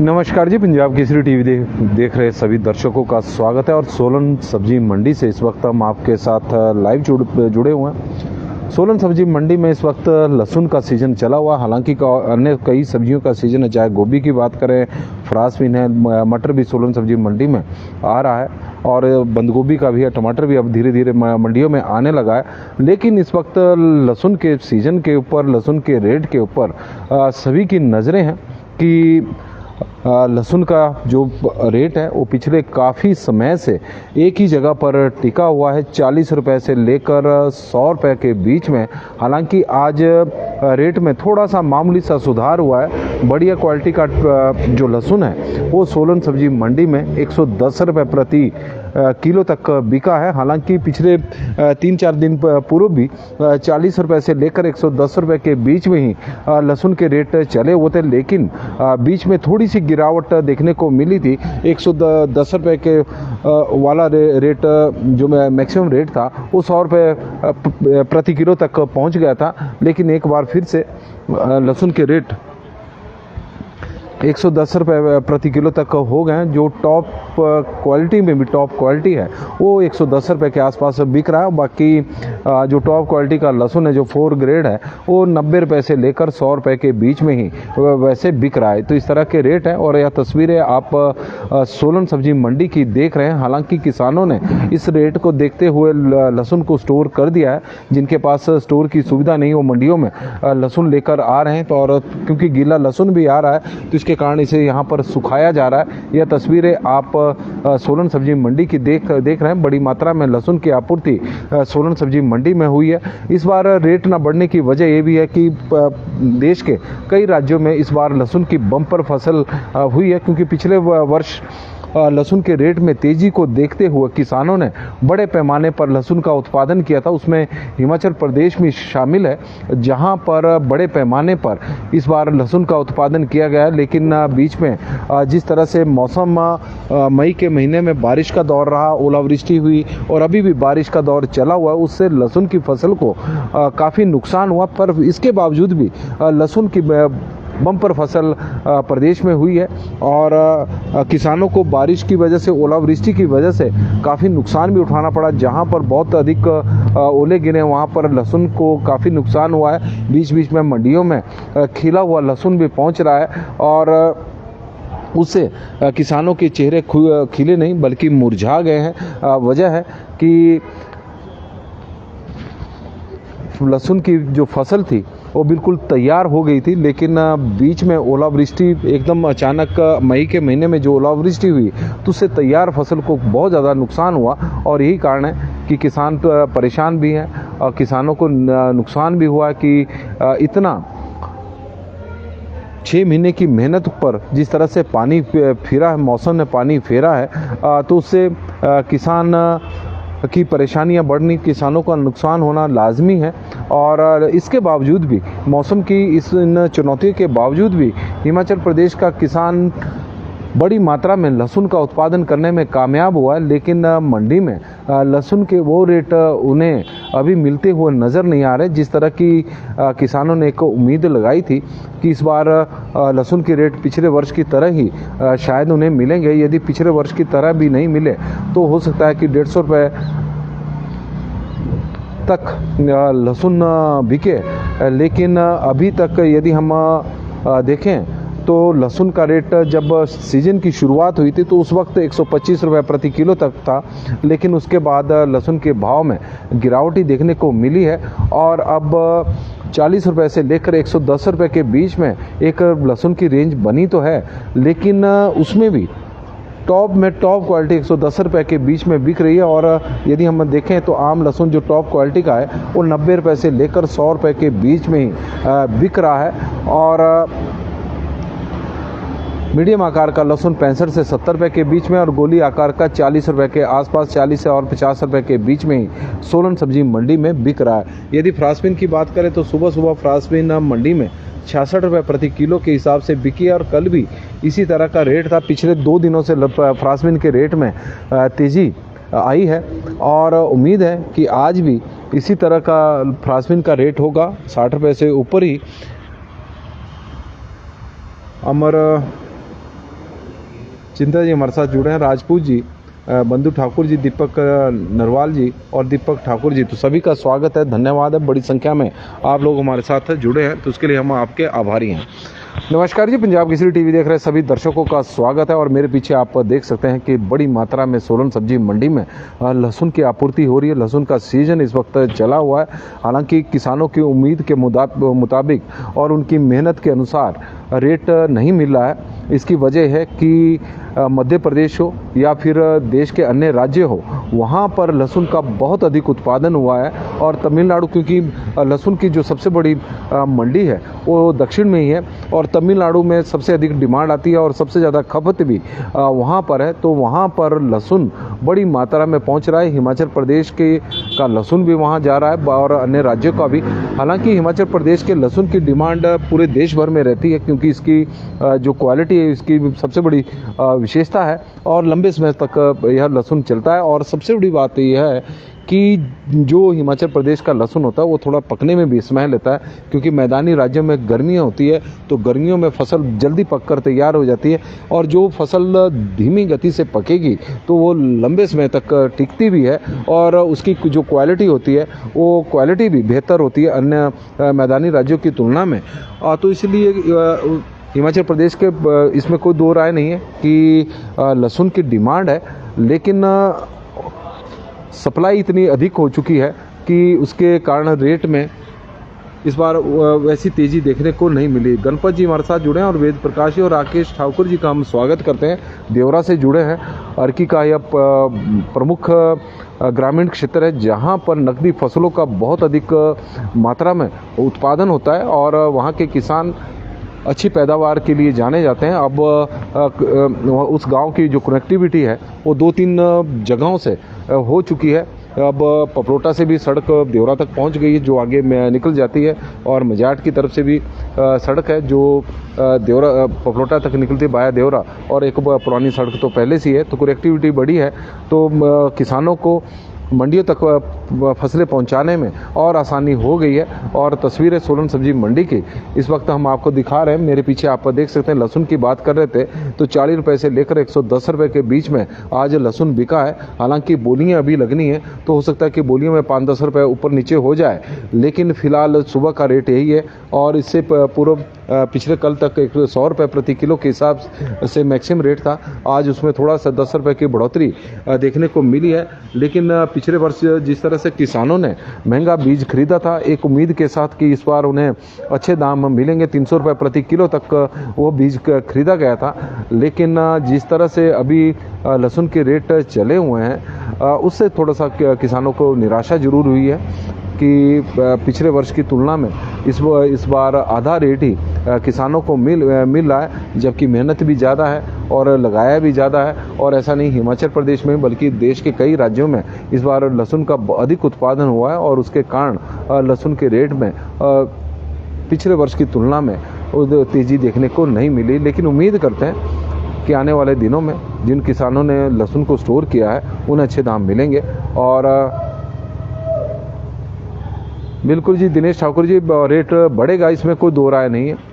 नमस्कार जी, पंजाब केसरी टीवी देख रहे सभी दर्शकों का स्वागत है। और सोलन सब्जी मंडी से इस वक्त हम आपके साथ लाइव जुड़े हुए हैं। सोलन सब्जी मंडी में इस वक्त लहसुन का सीज़न चला हुआ, हालांकि अन्य कई सब्जियों का सीज़न है, चाहे गोभी की बात करें, फ्रांसबीन है, मटर भी सोलन सब्जी मंडी में आ रहा है और बंद गोभी का भी है, टमाटर भी अब धीरे धीरे मंडियों में आने लगा है। लेकिन इस वक्त लहसुन के सीज़न के ऊपर, लहसुन के रेट के ऊपर सभी की नज़रें हैं कि लहसुन का जो रेट है वो पिछले काफ़ी समय से एक ही जगह पर टिका हुआ है, 40 रुपये से लेकर 100 रुपये के बीच में। हालांकि आज रेट में थोड़ा सा मामूली सा सुधार हुआ है। बढ़िया क्वालिटी का जो लहसुन है वो सोलन सब्जी मंडी में 110 रुपये प्रति किलो तक बिका है। हालांकि पिछले 3-4 दिन पूर्व भी 40 रुपये से लेकर 110 रुपये के बीच में ही लहसुन के रेट चले हुए थे, लेकिन बीच में थोड़ी सी गिरावट देखने को मिली थी। 110 रुपये के वाला रेट जो मैक्सिमम रेट था वो 100 रुपये प्रति किलो तक पहुंच गया था। लेकिन एक बार फिर से लहसुन के रेट 110 रुपये प्रति किलो तक हो गए हैं। जो टॉप क्वालिटी में भी टॉप क्वालिटी है वो 110 रुपये के आसपास बिक रहा है। बाकी जो टॉप क्वालिटी का लहसुन है, जो 4 ग्रेड है, वो 90 रुपये से लेकर 100 रुपये के बीच में ही वैसे बिक रहा है। तो इस तरह के रेट हैं और यह तस्वीरें आप सोलन सब्जी मंडी की देख रहे हैं। हालांकि किसानों ने इस रेट को देखते हुए लहसुन को स्टोर कर दिया है। जिनके पास स्टोर की सुविधा नहीं, वो मंडियों में लहसुन लेकर आ रहे हैं। तो और क्योंकि गीला लहसुन भी आ रहा है तो के कारण इसे यहाँ पर सुखाया जा रहा है। यह तस्वीरें आप सोलन सब्जी मंडी की देख रहे हैं। बड़ी मात्रा में लहसुन की आपूर्ति सोलन सब्जी मंडी में हुई है। इस बार रेट न बढ़ने की वजह यह भी है कि देश के कई राज्यों में इस बार लहसुन की बम्पर फसल हुई है, क्योंकि पिछले वर्ष लहसुन के रेट में तेजी को देखते हुए किसानों ने बड़े पैमाने पर लहसुन का उत्पादन किया था। उसमें हिमाचल प्रदेश भी शामिल है, जहां पर बड़े पैमाने पर इस बार लहसुन का उत्पादन किया गया है। लेकिन बीच में जिस तरह से मौसम मई के महीने में बारिश का दौर रहा, ओलावृष्टि हुई और अभी भी बारिश का दौर चला हुआ, उससे लहसुन की फसल को काफ़ी नुकसान हुआ। पर इसके बावजूद भी लहसुन की बम्पर फसल प्रदेश में हुई है और किसानों को बारिश की वजह से, ओलावृष्टि की वजह से काफ़ी नुकसान भी उठाना पड़ा। जहां पर बहुत अधिक ओले गिरे वहां पर लहसुन को काफ़ी नुकसान हुआ है। बीच बीच में मंडियों में खिला हुआ लहसुन भी पहुंच रहा है और उससे किसानों के चेहरे खिले नहीं बल्कि मुरझा गए हैं। वजह है कि लहसुन की जो फसल थी वो बिल्कुल तैयार हो गई थी, लेकिन बीच में ओलावृष्टि एकदम अचानक मई के महीने में जो ओलावृष्टि हुई तो उससे तैयार फसल को बहुत ज़्यादा नुकसान हुआ। और यही कारण है कि किसान परेशान भी हैं और किसानों को नुकसान भी हुआ कि इतना 6 महीने की मेहनत पर जिस तरह से पानी फिरा है, मौसम ने पानी फेरा है, तो उससे किसान की परेशानियां बढ़नी, किसानों का नुकसान होना लाजमी है। और इसके बावजूद भी, मौसम की इन चुनौतियों के बावजूद भी हिमाचल प्रदेश का किसान बड़ी मात्रा में लहसुन का उत्पादन करने में कामयाब हुआ है। लेकिन मंडी में लहसुन के वो रेट उन्हें अभी मिलते हुए नज़र नहीं आ रहे जिस तरह की किसानों ने एक उम्मीद लगाई थी कि इस बार लहसुन के रेट पिछले वर्ष की तरह ही शायद उन्हें मिलेंगे। यदि पिछले वर्ष की तरह भी नहीं मिले तो हो सकता है कि 150 रुपये तक लहसुन बिके। लेकिन अभी तक यदि हम देखें तो लहसुन का रेट जब सीजन की शुरुआत हुई थी तो उस वक्त 125 रुपये प्रति किलो तक था, लेकिन उसके बाद लहसुन के भाव में गिरावट ही देखने को मिली है और अब 40 रुपये से लेकर 110 रुपये के बीच में एक लहसुन की रेंज बनी तो है। लेकिन उसमें भी टॉप क्वालिटी 110 रुपये के बीच में बिक रही है। और यदि हम देखें तो आम लहसुन जो टॉप क्वालिटी का है वो 90 रुपये से लेकर 100 रुपये के बीच में ही बिक रहा है। और मीडियम आकार का लहसुन 65 से 70 रुपये के बीच में और गोली आकार का 40 रुपये के आसपास, 40 से और 50 रुपये के बीच में ही सोलन सब्जी मंडी में बिक रहा है। यदि फ्रांसबीन की बात करें तो सुबह फ्रांसबीन मंडी में 66 रुपये प्रति किलो के हिसाब से बिकी और कल भी इसी तरह का रेट था। पिछले 2 दिनों से फ्रांसबीन के रेट में तेज़ी आई है और उम्मीद है कि आज भी इसी तरह का फ्रांसबीन का रेट होगा, 60 रुपये से ऊपर ही। अमर चिंता जी हमारे साथ जुड़े हैं, राजपूत जी, बंधु ठाकुर जी, दीपक नरवाल जी और दीपक ठाकुर जी। तो सभी का स्वागत है, धन्यवाद है। बड़ी संख्या में आप लोग हमारे साथ जुड़े हैं तो उसके लिए हम आपके आभारी हैं। नमस्कार जी, पंजाब केसरी टीवी देख रहे सभी दर्शकों का स्वागत है। और मेरे पीछे आप देख सकते हैं कि बड़ी मात्रा में सोलन सब्जी मंडी में लहसुन की आपूर्ति हो रही है। लहसुन का सीजन इस वक्त चला हुआ है। हालांकि किसानों की उम्मीद के मुताबिक और उनकी मेहनत के अनुसार रेट नहीं मिल रहा है। इसकी वजह है कि मध्य प्रदेश हो या फिर देश के अन्य राज्य हो, वहाँ पर लहसुन का बहुत अधिक उत्पादन हुआ है। और तमिलनाडु, क्योंकि लहसुन की जो सबसे बड़ी मंडी है वो दक्षिण में ही है और तमिलनाडु में सबसे अधिक डिमांड आती है और सबसे ज़्यादा खपत भी वहाँ पर है, तो वहाँ पर लहसुन बड़ी मात्रा में पहुँच रहा है। हिमाचल प्रदेश के का लहसुन भी वहाँ जा रहा है और अन्य राज्यों का भी। हालांकि हिमाचल प्रदेश के लहसुन की डिमांड पूरे देश भर में रहती है, क्योंकि इसकी जो क्वालिटी है इसकी सबसे बड़ी विशेषता है और लंबे समय तक यह लहसुन चलता है। और सबसे बड़ी बात यह है कि जो हिमाचल प्रदेश का लहसुन होता है वो थोड़ा पकने में भी समय लेता है, क्योंकि मैदानी राज्यों में गर्मियाँ होती है तो गर्मियों में फसल जल्दी पककर तैयार हो जाती है। और जो फसल धीमी गति से पकेगी तो वो लंबे समय तक टिकती भी है और उसकी जो क्वालिटी होती है वो क्वालिटी भी बेहतर होती है अन्य मैदानी राज्यों की तुलना में। तो इसलिए हिमाचल प्रदेश के इसमें कोई दो राय नहीं है कि लहसुन की डिमांड है, लेकिन सप्लाई इतनी अधिक हो चुकी है कि उसके कारण रेट में इस बार वैसी तेज़ी देखने को नहीं मिली। गणपत जी हमारे साथ जुड़े हैं और वेद प्रकाश जी और राकेश ठाकुर जी का हम स्वागत करते हैं। देवरा से जुड़े हैं। अर्की का यह प्रमुख ग्रामीण क्षेत्र है जहां पर नकदी फसलों का बहुत अधिक मात्रा में उत्पादन होता है और वहां के किसान अच्छी पैदावार के लिए जाने जाते हैं। अब उस गांव की जो कनेक्टिविटी है वो 2-3 जगहों से हो चुकी है। अब पपरोटा से भी सड़क देवरा तक पहुंच गई है जो आगे में निकल जाती है, और मजाट की तरफ से भी सड़क है जो देवरा पपरोटा तक निकलती है बाया देवरा, और एक पुरानी सड़क तो पहले से है। तो कनेक्टिविटी बढ़ी है तो किसानों को मंडियों तक फसलें पहुंचाने में और आसानी हो गई है। और तस्वीरें सोलन सब्जी मंडी की इस वक्त हम आपको दिखा रहे हैं। मेरे पीछे आप देख सकते हैं, लहसुन की बात कर रहे थे तो 40 रुपये से लेकर 110 रुपये के बीच में आज लहसुन बिका है। हालांकि बोलियां अभी लगनी है तो हो सकता है कि बोलियों में 5-10 रुपये ऊपर नीचे हो जाए, लेकिन फिलहाल सुबह का रेट यही है। और इससे पूर्व पिछले कल तक 100 रुपये प्रति किलो के हिसाब से मैक्सिमम रेट था। आज उसमें थोड़ा सा 10 रुपये की बढ़ोतरी देखने को मिली है। लेकिन पिछले वर्ष जिस तरह से किसानों ने महंगा बीज खरीदा था एक उम्मीद के साथ कि इस बार उन्हें अच्छे दाम मिलेंगे, 300 रुपये प्रति किलो तक वो बीज खरीदा गया था, लेकिन जिस तरह से अभी लहसुन के रेट चले हुए हैं उससे थोड़ा सा किसानों को निराशा जरूर हुई है कि पिछले वर्ष की तुलना में इस बार आधा रेट ही किसानों को मिल रहा है, जबकि मेहनत भी ज़्यादा है और लगाया भी ज़्यादा है। और ऐसा नहीं हिमाचल प्रदेश में बल्कि देश के कई राज्यों में इस बार लहसुन का अधिक उत्पादन हुआ है और उसके कारण लहसुन के रेट में पिछले वर्ष की तुलना में तेज़ी देखने को नहीं मिली। लेकिन उम्मीद करते हैं कि आने वाले दिनों में जिन किसानों ने लहसुन को स्टोर किया है उन्हें अच्छे दाम मिलेंगे। और बिल्कुल जी दिनेश ठाकुर जी, रेट बढ़ेगा, इसमें कोई दो राय नहीं है।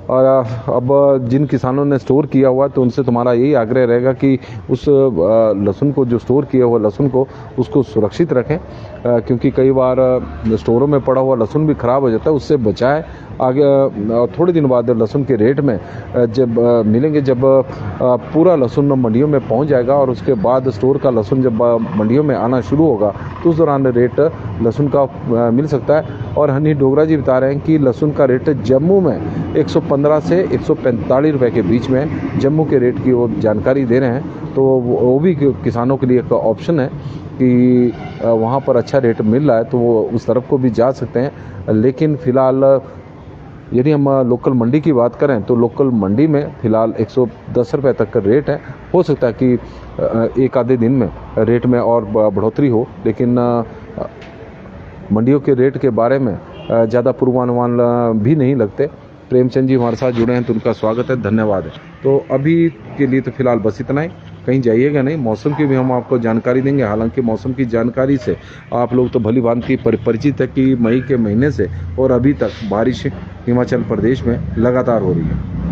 और अब जिन किसानों ने स्टोर किया हुआ तो उनसे तुम्हारा यही आग्रह रहेगा कि उस लहसुन को जो स्टोर किया हुआ लहसुन को उसको सुरक्षित रखें, क्योंकि कई बार स्टोरों में पड़ा हुआ लहसुन भी ख़राब हो जाता है, उससे बचाएं। आगे थोड़े दिन बाद लहसुन के रेट में जब मिलेंगे, जब पूरा लहसुन मंडियों में पहुंच जाएगा और उसके बाद स्टोर का लहसुन जब मंडियों में आना शुरू होगा तो उस दौरान रेट लहसुन का मिल सकता है। और हनी डोगरा जी बता रहे हैं कि लहसुन का रेट जम्मू में 115 से 145 रुपये के बीच में जम्मू के रेट की वो जानकारी दे रहे हैं। तो वो भी किसानों के लिए एक ऑप्शन है कि वहाँ पर अच्छा रेट मिल रहा है तो वो उस तरफ को भी जा सकते हैं। लेकिन फ़िलहाल यदि हम लोकल मंडी की बात करें तो लोकल मंडी में फ़िलहाल 110 रुपये तक का रेट है। हो सकता है कि एक आधे दिन में रेट में और बढ़ोतरी हो, लेकिन मंडियों के रेट के बारे में ज़्यादा पूर्वानुमान भी नहीं लगते। प्रेमचंद जी हमारे साथ जुड़े हैं तो उनका स्वागत है, धन्यवाद है। तो अभी के लिए तो फिलहाल बस इतना ही, कहीं जाइएगा नहीं। मौसम की भी हम आपको जानकारी देंगे। हालांकि मौसम की जानकारी से आप लोग तो भली भांति परिचित है कि मई के महीने से और अभी तक बारिश हिमाचल प्रदेश में लगातार हो रही है।